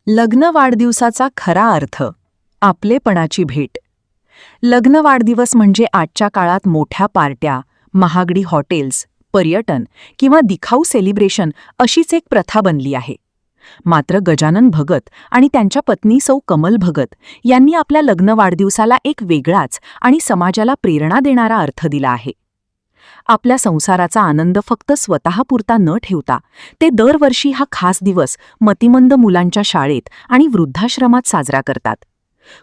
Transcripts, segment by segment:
लग्न वाढदिवसाचा खरा अर्थ आपलेपणाची भेट. लग्न वाढदिवस म्हणजे आजच्या काळात मोठ्या पार्ट्या, महागडी हॉटेल्स, पर्यटन किंवा दिखाऊ सेलिब्रेशन अशीच एक प्रथा बनली आहे. मात्र गजानन भगत आणि त्यांच्या पत्नी सौ कमल भगत यांनी आपल्या लग्न वाढदिवसाला एक वेगळाच आणि समाजाला प्रेरणा देणारा अर्थ दिला आहे. आपल्या संसाराचा आनंद फक्त स्वतःपुरता न ठेवता ते दरवर्षी हा खास दिवस मतिमंद मुलांच्या शाळेत आणि वृद्धाश्रमात साजरा करतात.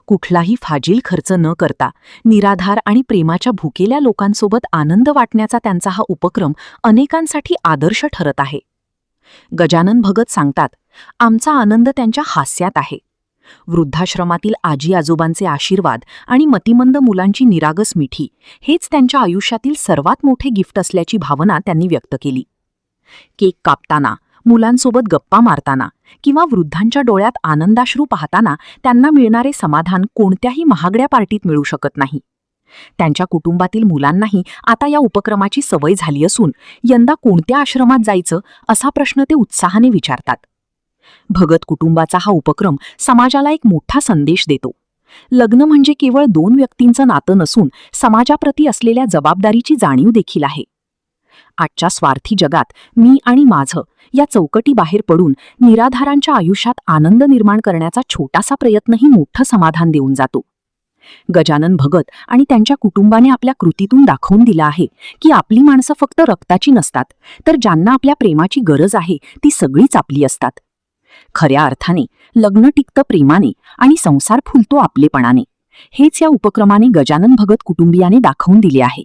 कुठलाही फाजील खर्च न करता निराधार आणि प्रेमाच्या भुकेल्या लोकांसोबत आनंद वाटण्याचा त्यांचा हा उपक्रम अनेकांसाठी आदर्श ठरत आहे. गजानन भगत सांगतात, आमचा आनंद त्यांच्या हास्यात आहे. वृद्धाश्रमातील आजी आजोबांचे आशीर्वाद आणि मतिमंद मुलांची निरागस मिठी हेच त्यांच्या आयुष्यातील सर्वात मोठे गिफ्ट असल्याची भावना त्यांनी व्यक्त केली. केक कापताना, मुलांसोबत गप्पा मारताना किंवा वृद्धांच्या डोळ्यात आनंदाश्रू पाहताना त्यांना मिळणारे समाधान कोणत्याही महागड्या पार्टीत मिळू शकत नाही. त्यांच्या कुटुंबातील मुलांनाही आता या उपक्रमाची सवय झाली असून यंदा कोणत्या आश्रमात जायचं असा प्रश्न ते उत्साहाने विचारतात. भगत कुटुंबाचा हा उपक्रम समाजाला एक मोठा संदेश देतो. लग्न म्हणजे केवळ दोन व्यक्तींचं नातं नसून समाजाप्रती असलेल्या जबाबदारीची जाणीव देखील आहे. आजच्या स्वार्थी जगात मी आणि माझं या चौकटी बाहेर पडून निराधारांच्या आयुष्यात आनंद निर्माण करण्याचा छोटासा प्रयत्नही मोठं समाधान देऊन जातो. गजानन भगत आणि त्यांच्या कुटुंबाने आपल्या कृतीतून दाखवून दिलं आहे की आपली माणसं फक्त रक्ताची नसतात, तर ज्यांना आपल्या प्रेमाची गरज आहे ती सगळीच आपली असतात. खऱ्या अर्थाने लग्न टिकतं प्रेमाने आणि संसार फुलतो आपलेपणाने. हेच या उपक्रमाने गजानन भगत कुटुंबियाने दाखवून दिले आहे.